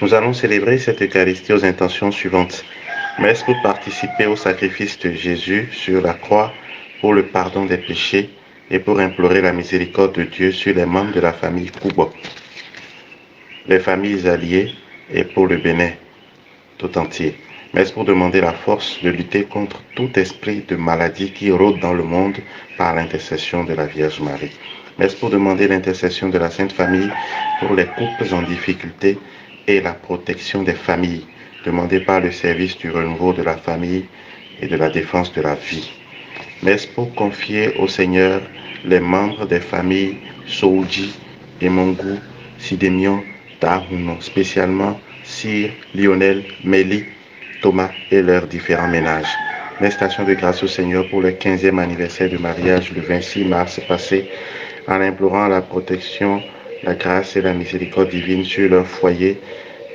Nous allons célébrer cette Eucharistie aux intentions suivantes. Messe pour participer au sacrifice de Jésus sur la croix pour le pardon des péchés et pour implorer la miséricorde de Dieu sur les membres de la famille Koubo, les familles alliées et pour le Bénin tout entier. Messe pour demander la force de lutter contre tout esprit de maladie qui rôde dans le monde par l'intercession de la Vierge Marie. Messe pour demander l'intercession de la Sainte Famille pour les couples en difficulté et la protection des familles, demandée par le service du renouveau de la famille et de la défense de la vie. Messe pour confier au Seigneur les membres des familles Soudji, Emongou, Sidemion, Tahuno, spécialement Sir, Lionel, Mélie, Thomas et leurs différents ménages. Messe station de grâce au Seigneur pour le 15e anniversaire de mariage le 26 mars passé, en implorant la protection, la grâce et la miséricorde divine sur leur foyer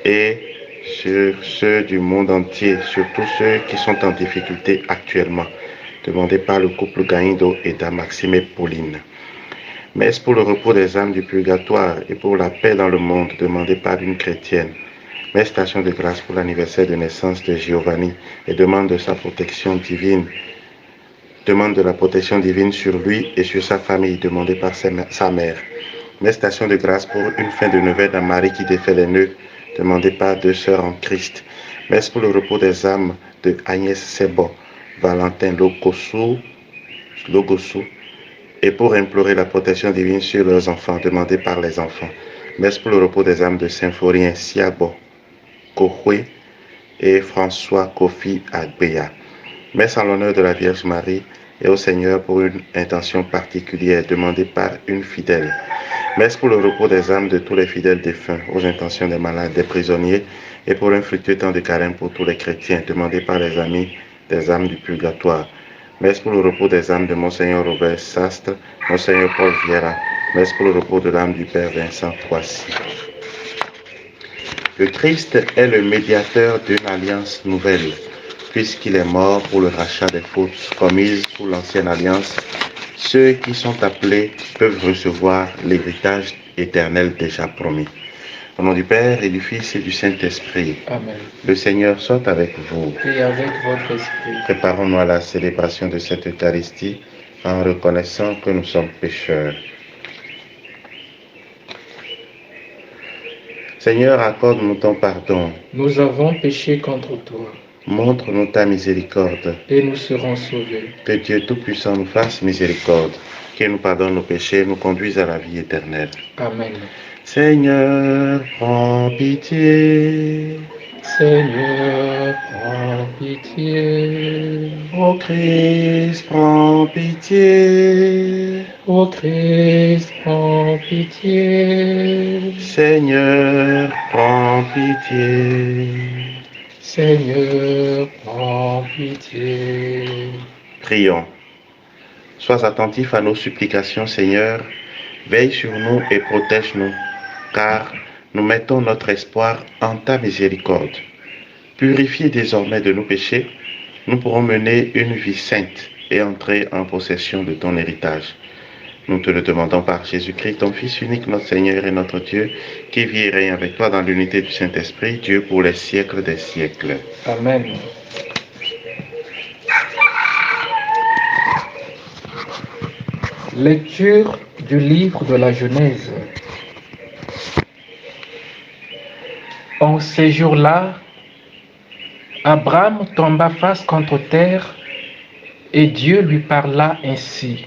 et sur ceux du monde entier, surtout ceux qui sont en difficulté actuellement, demandé par le couple Gaindo et Maxime et Pauline. Messe pour le repos des âmes du purgatoire et pour la paix dans le monde, demandé par une chrétienne. Messe station de grâce pour l'anniversaire de naissance de Giovanni et demande de sa protection divine. Demande de la protection divine sur lui et sur sa famille, demandée par sa mère. Messe station de grâce pour une fin de neuvaine à Marie qui défait les nœuds, demandée par deux sœurs en Christ. Messe pour le repos des âmes de Agnès Sebo, Valentin Logosu, et pour implorer la protection divine sur leurs enfants, demandée par les enfants. Messe pour le repos des âmes de Symphorien Siabo, Kohwe et François Kofi Agbeya. Messe en l'honneur de la Vierge Marie et au Seigneur pour une intention particulière demandée par une fidèle. Messe pour le repos des âmes de tous les fidèles défunts, aux intentions des malades, des prisonniers et pour un fructueux temps de carême pour tous les chrétiens, demandé par les amis des âmes du purgatoire. Messe pour le repos des âmes de Monseigneur Robert Sastre, Monseigneur Paul Vieira. Messe pour le repos de l'âme du Père Vincent Troissy. Le Christ est le médiateur d'une alliance nouvelle, puisqu'il est mort pour le rachat des fautes commises pour l'ancienne alliance. Ceux qui sont appelés peuvent recevoir l'héritage éternel déjà promis. Au nom du Père et du Fils et du Saint-Esprit. Amen. Le Seigneur soit avec vous. Et avec votre esprit. Préparons-nous à la célébration de cette Eucharistie en reconnaissant que nous sommes pécheurs. Seigneur, accorde-nous ton pardon. Nous avons péché contre toi. Montre-nous ta miséricorde. Et nous serons sauvés. Que Dieu Tout-Puissant nous fasse miséricorde, qu'il nous pardonne nos péchés et nous conduise à la vie éternelle. Amen. Seigneur, prends pitié. Seigneur, prends pitié. Ô Christ, prends pitié. Ô Christ, prends pitié. Seigneur, prends pitié. Seigneur, prends pitié. Prions. Sois attentif à nos supplications, Seigneur. Veille sur nous et protège-nous, car nous mettons notre espoir en ta miséricorde. Purifiés désormais de nos péchés, nous pourrons mener une vie sainte et entrer en possession de ton héritage. Nous te le demandons par Jésus-Christ, ton Fils unique, notre Seigneur et notre Dieu, qui vit et règne avec toi dans l'unité du Saint-Esprit, Dieu pour les siècles des siècles. Amen. Lecture du livre de la Genèse. En ces jours-là, Abraham tomba face contre terre et Dieu lui parla ainsi.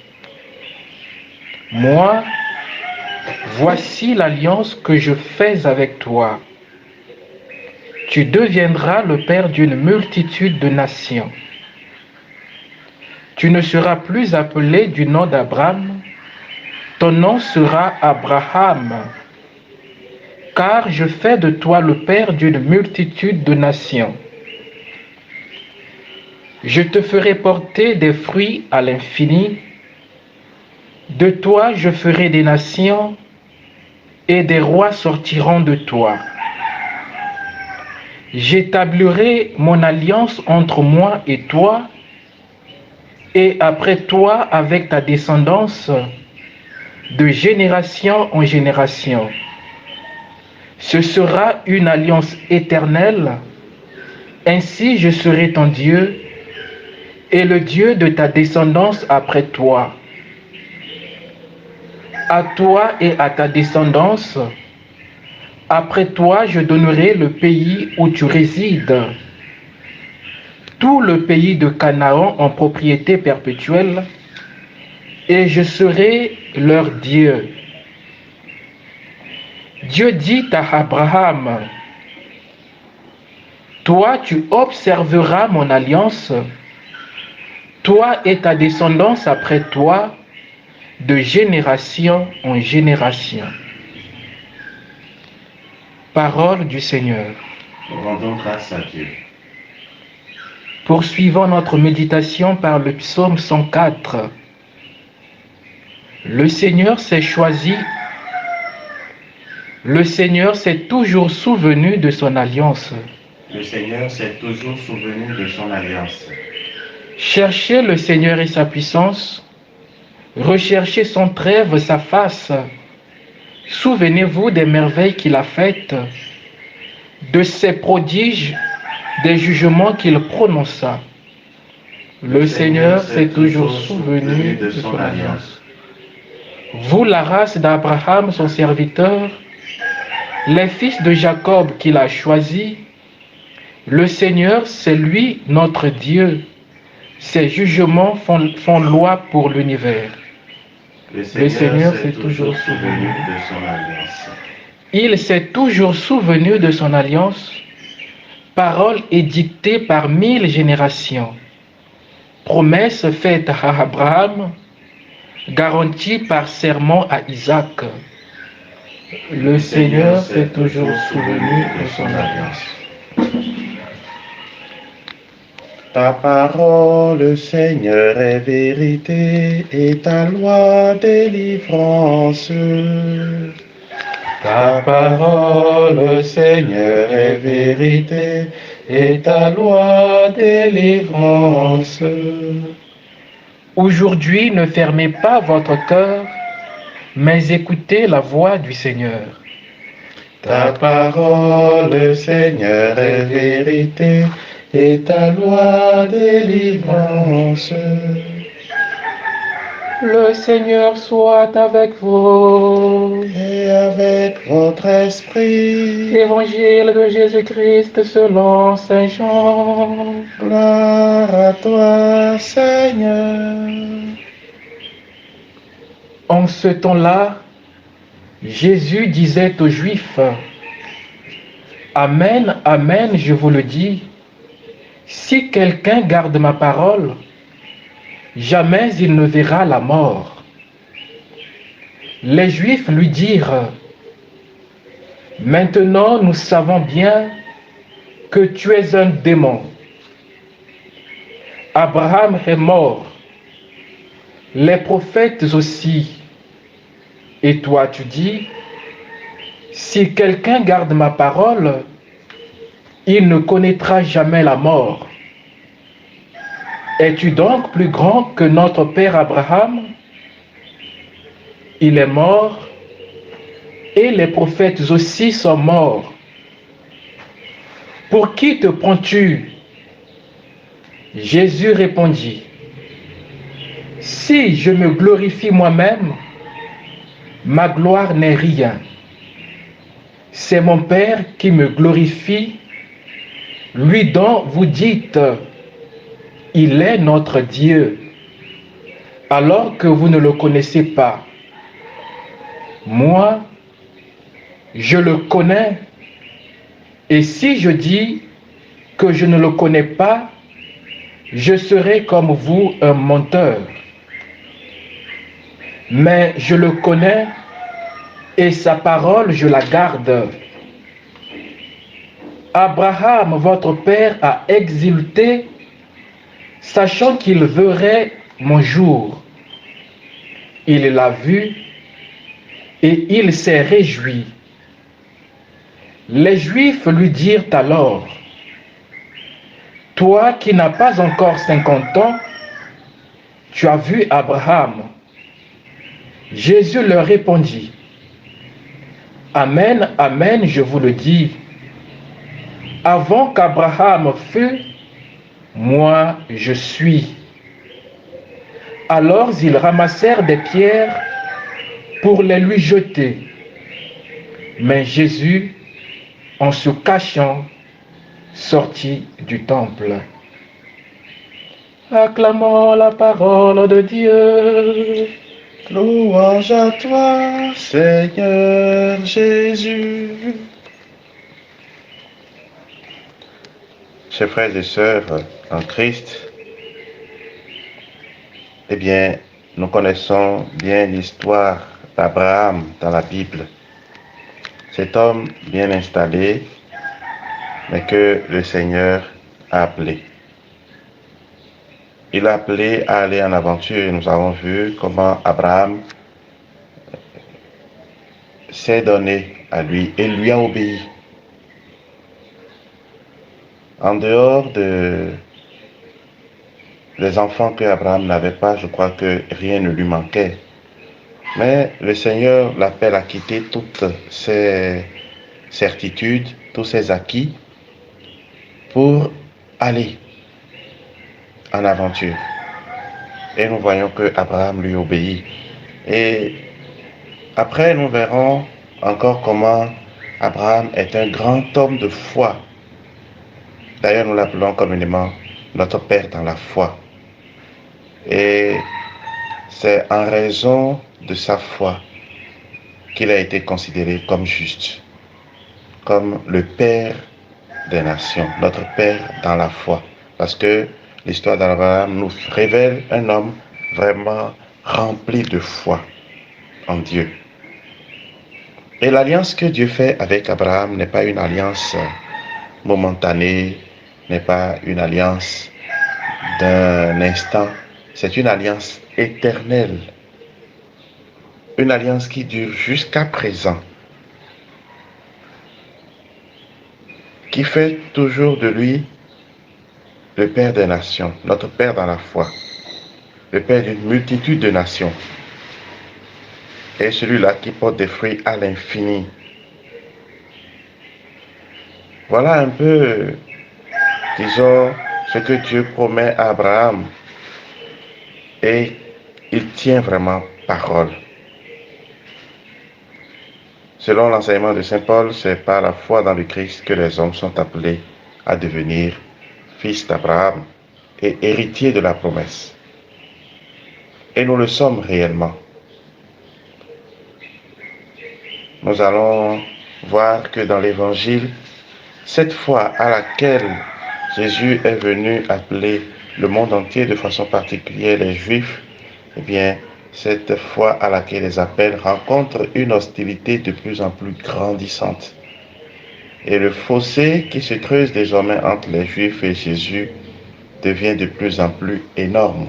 Moi, voici l'alliance que je fais avec toi. Tu deviendras le père d'une multitude de nations. Tu ne seras plus appelé du nom d'Abraham, ton nom sera Abraham, car je fais de toi le père d'une multitude de nations. Je te ferai porter des fruits à l'infini. De toi je ferai des nations, et des rois sortiront de toi. J'établirai mon alliance entre moi et toi, et après toi avec ta descendance, de génération en génération. Ce sera une alliance éternelle. Ainsi je serai ton Dieu et le Dieu de ta descendance après toi. À toi et à ta descendance, après toi, je donnerai le pays où tu résides, tout le pays de Canaan en propriété perpétuelle, et je serai leur Dieu. Dieu dit à Abraham, toi tu observeras mon alliance, toi et ta descendance après toi, de génération en génération. Parole du Seigneur. Rendons grâce à Dieu. Poursuivons notre méditation par le psaume 104. Le Seigneur s'est choisi, le Seigneur s'est toujours souvenu de son alliance. Le Seigneur s'est toujours souvenu de son alliance. Cherchez le Seigneur et sa puissance, recherchez son trêve, sa face. Souvenez-vous des merveilles qu'il a faites, de ses prodiges, des jugements qu'il prononça. Le Seigneur s'est toujours souvenu de son alliance. Vous, la race d'Abraham, son serviteur, les fils de Jacob qu'il a choisis, le Seigneur, c'est lui notre Dieu. Ses jugements font loi pour l'univers. Le Seigneur s'est toujours souvenu de son alliance. Il s'est toujours souvenu de son alliance, parole édictée par 1000 générations, promesse faite à Abraham, garantie par serment à Isaac. Le Seigneur s'est toujours souvenu de son alliance. Ta parole, Seigneur, est vérité et ta loi délivrance. Ta parole, Seigneur, est vérité et ta loi délivrance. Aujourd'hui, ne fermez pas votre cœur, mais écoutez la voix du Seigneur. Ta parole, Seigneur, est vérité et ta loi délivrance. Le Seigneur soit avec vous. Et avec votre esprit. Évangile de Jésus-Christ selon Saint Jean. Gloire à toi, Seigneur. En ce temps-là, Jésus disait aux Juifs, Amen, Amen, je vous le dis, si quelqu'un garde ma parole, jamais il ne verra la mort. Les Juifs lui dirent, maintenant nous savons bien que tu es un démon. Abraham est mort, les prophètes aussi. Et toi tu dis, si quelqu'un garde ma parole, il ne connaîtra jamais la mort. Es-tu donc plus grand que notre père Abraham? Il est mort et les prophètes aussi sont morts. Pour qui te prends-tu? Jésus répondit, si je me glorifie moi-même, ma gloire n'est rien. C'est mon Père qui me glorifie, lui dont vous dites, il est notre Dieu, alors que vous ne le connaissez pas. Moi, je le connais, et si je dis que je ne le connais pas, je serai comme vous un menteur. Mais je le connais, et sa parole je la garde. Abraham, votre père, a exulté, sachant qu'il verrait mon jour. Il l'a vu et il s'est réjoui. Les Juifs lui dirent alors, toi qui n'as pas encore 50 ans, tu as vu Abraham. Jésus leur répondit, Amen, amen, je vous le dis. Avant qu'Abraham fût, moi je suis. Alors ils ramassèrent des pierres pour les lui jeter. Mais Jésus, en se cachant, sortit du temple. Acclamons la parole de Dieu. Louange à toi, Seigneur Jésus. Chers frères et sœurs en Christ, eh bien, nous connaissons bien l'histoire d'Abraham dans la Bible. Cet homme bien installé, mais que le Seigneur a appelé. Il a appelé à aller en aventure et nous avons vu comment Abraham s'est donné à lui et lui a obéi. En dehors des enfants que Abraham n'avait pas, je crois que rien ne lui manquait. Mais le Seigneur l'appelle à quitter toutes ses certitudes, tous ses acquis, pour aller en aventure. Et nous voyons que Abraham lui obéit. Et après, nous verrons encore comment Abraham est un grand homme de foi. D'ailleurs, nous l'appelons communément notre Père dans la foi. Et c'est en raison de sa foi qu'il a été considéré comme juste, comme le Père des nations, notre Père dans la foi. Parce que l'histoire d'Abraham nous révèle un homme vraiment rempli de foi en Dieu. Et l'alliance que Dieu fait avec Abraham n'est pas une alliance momentanée, n'est pas une alliance d'un instant, c'est une alliance éternelle. Une alliance qui dure jusqu'à présent, qui fait toujours de lui le Père des nations, notre Père dans la foi, le Père d'une multitude de nations, et celui-là qui porte des fruits à l'infini. Voilà un peu, disons, ce que Dieu promet à Abraham, et il tient vraiment parole. Selon l'enseignement de Saint Paul, c'est par la foi dans le Christ que les hommes sont appelés à devenir fils d'Abraham et héritiers de la promesse. Et nous le sommes réellement. Nous allons voir que dans l'Évangile, cette foi à laquelle Jésus est venu appeler le monde entier, de façon particulière les Juifs, eh bien, cette foi à laquelle les appels rencontre une hostilité de plus en plus grandissante. Et le fossé qui se creuse désormais entre les Juifs et Jésus devient de plus en plus énorme.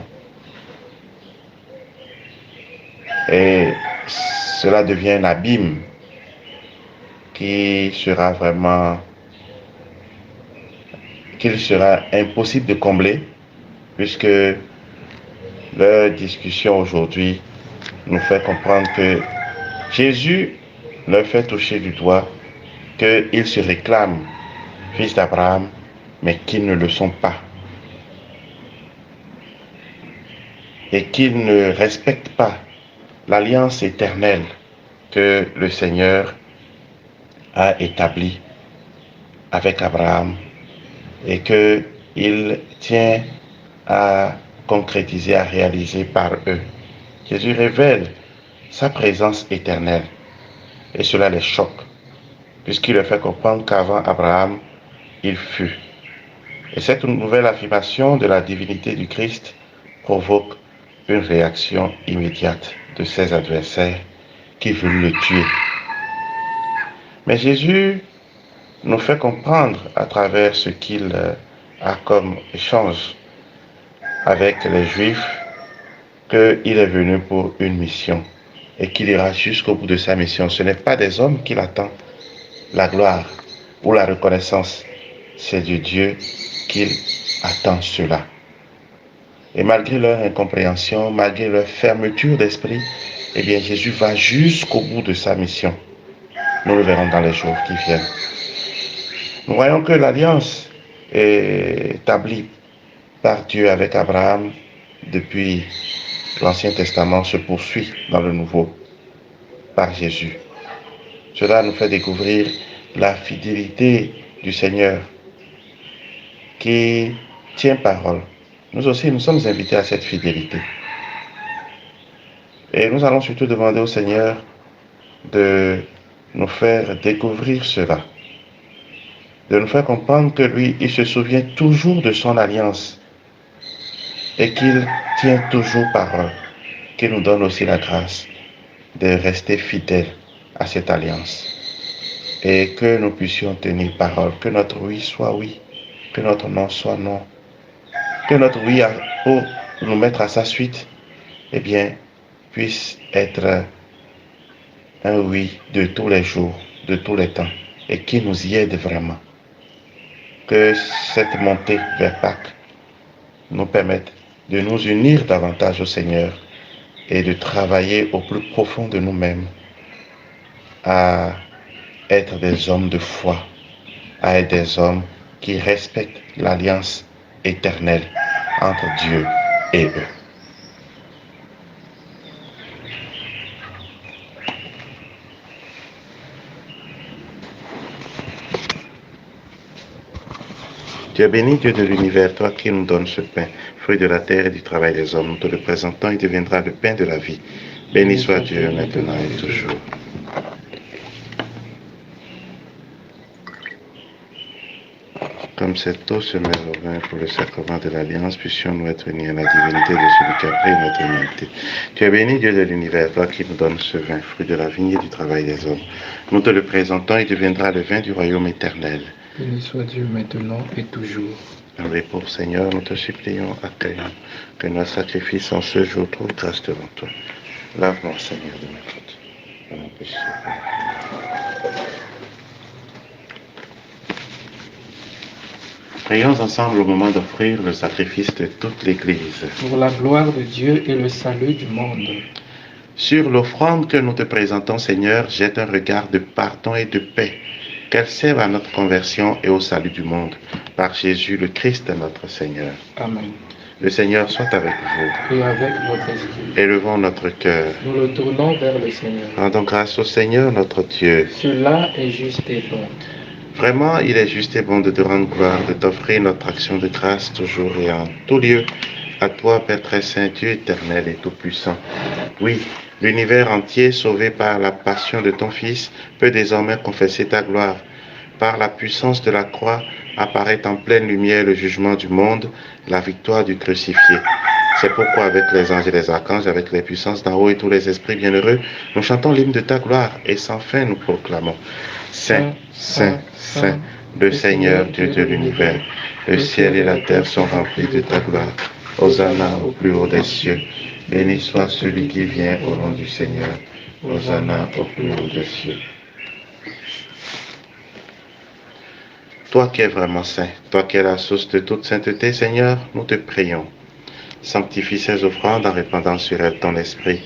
Et cela devient un abîme qu'il sera impossible de combler, puisque leur discussion aujourd'hui nous fait comprendre que Jésus leur fait toucher du doigt qu'ils se réclament fils d'Abraham, mais qu'ils ne le sont pas. Et qu'ils ne respectent pas l'alliance éternelle que le Seigneur a établie avec Abraham et qu'il tient à concrétiser, à réaliser par eux. Jésus révèle sa présence éternelle et cela les choque, puisqu'il leur fait comprendre qu'avant Abraham, il fut. Et cette nouvelle affirmation de la divinité du Christ provoque une réaction immédiate de ses adversaires qui veulent le tuer. Mais Jésus nous fait comprendre à travers ce qu'il a comme échange avec les Juifs qu'il est venu pour une mission et qu'il ira jusqu'au bout de sa mission. Ce n'est pas des hommes qu'il attend la gloire ou la reconnaissance, c'est de Dieu qu'il attend cela. Et malgré leur incompréhension, malgré leur fermeture d'esprit, eh bien Jésus va jusqu'au bout de sa mission. Nous le verrons dans les jours qui viennent. Nous voyons que l'alliance est établie par Dieu avec Abraham depuis l'Ancien Testament se poursuit dans le Nouveau par Jésus. Cela nous fait découvrir la fidélité du Seigneur qui tient parole. Nous aussi, nous sommes invités à cette fidélité. Et nous allons surtout demander au Seigneur de nous faire découvrir cela, de nous faire comprendre que lui, il se souvient toujours de son alliance et qu'il tient toujours parole, qu'il nous donne aussi la grâce de rester fidèles à cette alliance et que nous puissions tenir parole, que notre oui soit oui, que notre non soit non, que notre oui pour nous mettre à sa suite, eh bien, puisse être un oui de tous les jours, de tous les temps, et qui nous y aide vraiment. Que cette montée vers Pâques nous permette de nous unir davantage au Seigneur et de travailler au plus profond de nous-mêmes à être des hommes de foi, à être des hommes qui respectent l'alliance éternelle entre Dieu et eux. Tu es béni, Dieu de l'univers, toi qui nous donnes ce pain, fruit de la terre et du travail des hommes. Nous te le présentons, il deviendra le pain de la vie. Béni soit Dieu maintenant et toujours. Comme cette eau se met au vin pour le sacrement de l'Alliance, puissions-nous être unis à la divinité de celui qui a pris notre humanité. Tu es béni, Dieu de l'univers, toi qui nous donnes ce vin, fruit de la vigne et du travail des hommes. Nous te le présentons, il deviendra le vin du royaume éternel. Béni soit Dieu maintenant et toujours. Dans les pauvres, Seigneur, nous te supplions, accueillons que nos sacrifices en ce jour trouvent grâce devant toi. Lave-moi, Seigneur, de mes fautes, de mon péché. Prions ensemble au moment d'offrir le sacrifice de toute l'Église. Pour la gloire de Dieu et le salut du monde. Sur l'offrande que nous te présentons, Seigneur, jette un regard de pardon et de paix, qu'elle serve à notre conversion et au salut du monde. Par Jésus le Christ, notre Seigneur. Amen. Le Seigneur soit avec vous. Et avec votre esprit. Élevons notre cœur. Nous le tournons vers le Seigneur. Rendons grâce au Seigneur, notre Dieu. Cela est juste et bon. Vraiment, il est juste et bon de te rendre gloire, de t'offrir notre action de grâce toujours et en tout lieu. À toi, Père très saint, Dieu éternel et tout-puissant. Oui, l'univers entier, sauvé par la passion de ton Fils, peut désormais confesser ta gloire. Par la puissance de la croix, apparaît en pleine lumière le jugement du monde, la victoire du crucifié. C'est pourquoi avec les anges et les archanges, avec les puissances d'en haut et tous les esprits bienheureux, nous chantons l'hymne de ta gloire et sans fin nous proclamons. Saint, Saint, Saint, le Seigneur Dieu de l'univers, le ciel et la terre sont remplis de ta gloire. Hosanna au plus haut des cieux. Béni soit celui qui vient au nom du Seigneur. Hosanna au plus haut des cieux. Toi qui es vraiment saint, toi qui es la source de toute sainteté, Seigneur, nous te prions. Sanctifie ces offrandes en répandant sur elles ton esprit,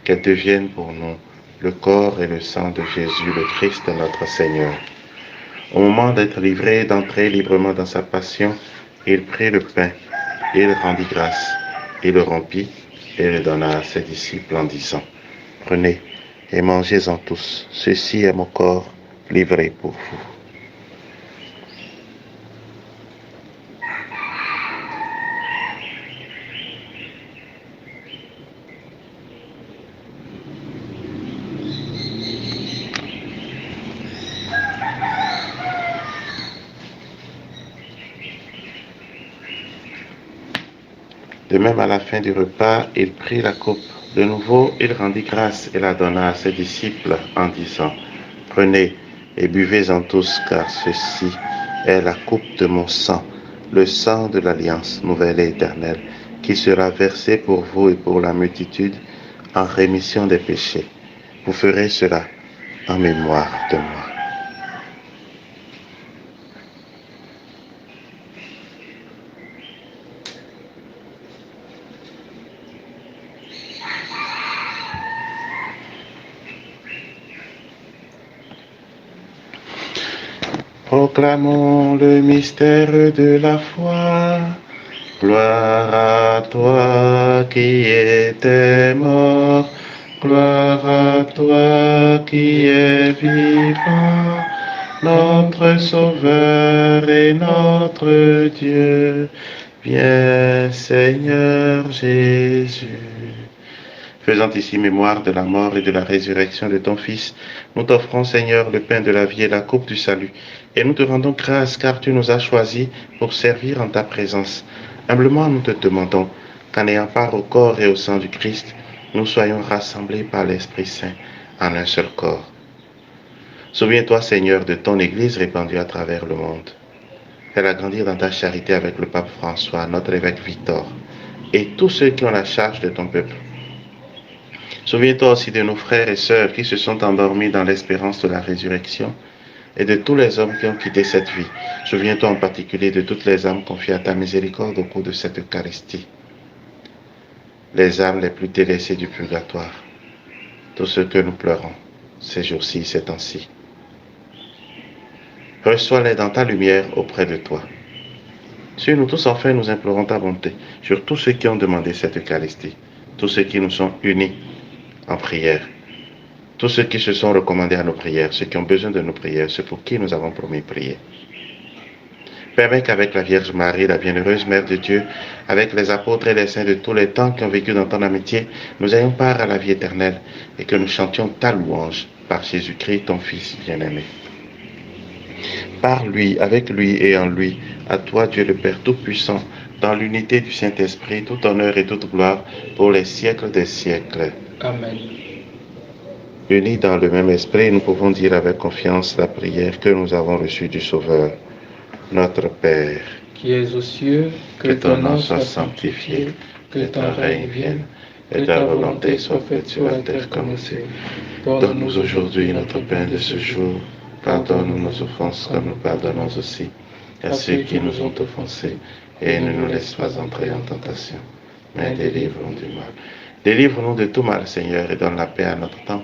qu'elles deviennent pour nous le corps et le sang de Jésus, le Christ, notre Seigneur. Au moment d'être livré et d'entrer librement dans sa passion, il prit le pain, il rendit grâce, il le rompit et le donna à ses disciples en disant, « Prenez et mangez-en tous, ceci est mon corps livré pour vous. » De même, à la fin du repas, il prit la coupe. De nouveau, il rendit grâce et la donna à ses disciples en disant, « Prenez et buvez-en tous, car ceci est la coupe de mon sang, le sang de l'alliance nouvelle et éternelle, qui sera versé pour vous et pour la multitude en rémission des péchés. Vous ferez cela en mémoire de moi. » Proclamons le mystère de la foi. Gloire à toi qui étais mort. Gloire à toi qui es vivant. Notre Sauveur et notre Dieu. Viens, Seigneur Jésus. Faisant ici mémoire de la mort et de la résurrection de ton Fils, nous t'offrons, Seigneur, le pain de la vie et la coupe du salut. Et nous te rendons grâce car tu nous as choisis pour servir en ta présence. Humblement, nous te demandons qu'en ayant part au corps et au sang du Christ, nous soyons rassemblés par l'Esprit Saint en un seul corps. Souviens-toi, Seigneur, de ton Église répandue à travers le monde. Fais-la grandir dans ta charité avec le pape François, notre évêque Victor, et tous ceux qui ont la charge de ton peuple. Souviens-toi aussi de nos frères et sœurs qui se sont endormis dans l'espérance de la résurrection et de tous les hommes qui ont quitté cette vie. Souviens-toi en particulier de toutes les âmes confiées à ta miséricorde au cours de cette Eucharistie. Les âmes les plus délaissées du purgatoire. Tous ceux que nous pleurons ces jours-ci, ces temps-ci. Reçois-les dans ta lumière auprès de toi. Sur nous tous, enfin, nous implorons ta bonté sur tous ceux qui ont demandé cette Eucharistie, tous ceux qui nous sont unis en prière, tous ceux qui se sont recommandés à nos prières, ceux qui ont besoin de nos prières, ceux pour qui nous avons promis prier. Permets qu'avec la Vierge Marie, la bienheureuse Mère de Dieu, avec les apôtres et les saints de tous les temps qui ont vécu dans ton amitié, nous ayons part à la vie éternelle et que nous chantions ta louange par Jésus-Christ, ton Fils bien-aimé. Par lui, avec lui et en lui, à toi Dieu le Père Tout-Puissant, dans l'unité du Saint-Esprit, tout honneur et toute gloire pour les siècles des siècles. Amen. Unis dans le même esprit, nous pouvons dire avec confiance la prière que nous avons reçue du Sauveur. Notre Père, Qui es aux cieux, que ton nom soit sanctifié, que ton règne vienne, que ta volonté soit faite sur la terre comme au ciel. Donne-nous aujourd'hui notre pain de ce jour. Pardonne-nous nos offenses comme nous pardonnons aussi à ceux qui nous ont offensés. Et ne nous laisse pas entrer en tentation, mais délivre-nous du mal. Délivre-nous de tout mal, Seigneur, et donne la paix à notre temps.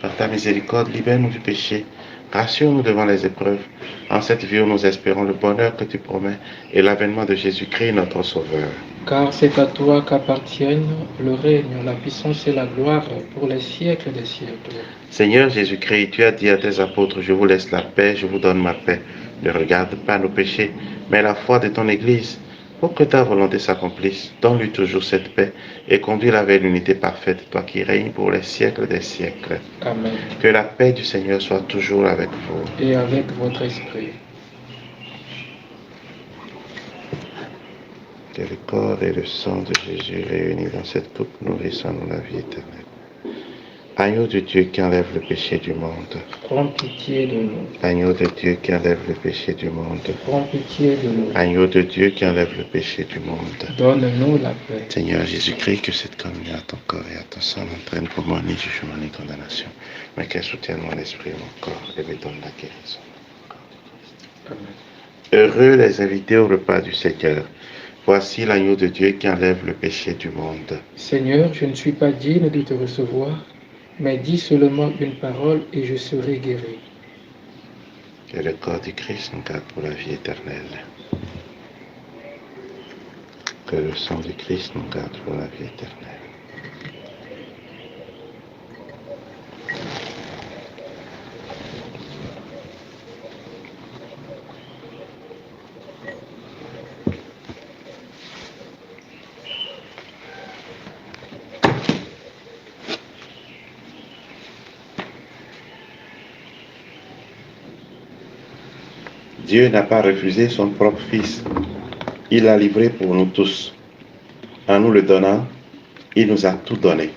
Par ta miséricorde, libère-nous du péché. Rassure-nous devant les épreuves. En cette vie où nous espérons le bonheur que tu promets et l'avènement de Jésus-Christ, notre Sauveur. Car c'est à toi qu'appartiennent le règne, la puissance et la gloire pour les siècles des siècles. Seigneur Jésus-Christ, tu as dit à tes apôtres, je vous laisse la paix, je vous donne ma paix. Ne regarde pas nos péchés, mais la foi de ton Église. Pour que ta volonté s'accomplisse, donne-lui toujours cette paix et conduis-la vers l'unité parfaite, toi qui règnes pour les siècles des siècles. Amen. Que la paix du Seigneur soit toujours avec vous. Et avec votre esprit. Que le corps et le sang de Jésus réunis dans cette coupe nourrissent en nous la vie éternelle. Agneau de Dieu qui enlève le péché du monde. Prends pitié de nous. Agneau de Dieu qui enlève le péché du monde. Prends pitié de nous. Agneau de Dieu qui enlève le péché du monde. Donne-nous la paix. Seigneur Jésus-Christ, que cette communion à ton corps et à ton sang n'entraîne pour moi ni jugement ni condamnation, mais qu'elle soutienne mon esprit et mon corps et me donne la guérison. Amen. Heureux les invités au repas du Seigneur. Voici l'agneau de Dieu qui enlève le péché du monde. Seigneur, je ne suis pas digne de te recevoir, mais dis seulement une parole et je serai guéri. Que le corps du Christ nous garde pour la vie éternelle. Que le sang du Christ nous garde pour la vie éternelle. Dieu n'a pas refusé son propre Fils. Il l'a livré pour nous tous. En nous le donnant, il nous a tout donné.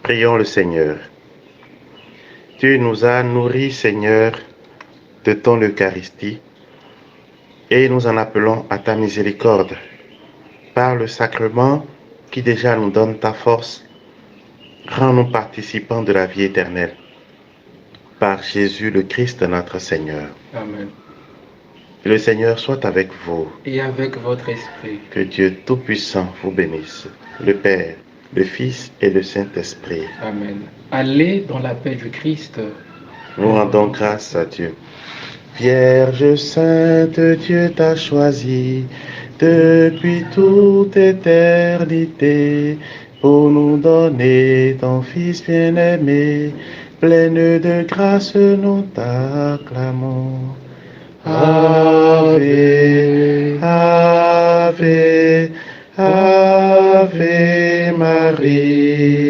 Prions le Seigneur. Tu nous as nourris, Seigneur, de ton Eucharistie, et nous en appelons à ta miséricorde. par le sacrement qui déjà nous donne ta force, rends-nous participants de la vie éternelle. Par Jésus le Christ notre Seigneur. Amen. Que le Seigneur soit avec vous. Et avec votre esprit. Que Dieu Tout-Puissant vous bénisse, le Père, le Fils et le Saint-Esprit. Amen. Allez dans la paix du Christ. Nous rendons grâce à Dieu. Vierge sainte, Dieu t'a choisi depuis toute éternité pour nous donner ton Fils bien-aimé. Pleine de grâce, nous t'acclamons. Ave, Ave, Ave Marie.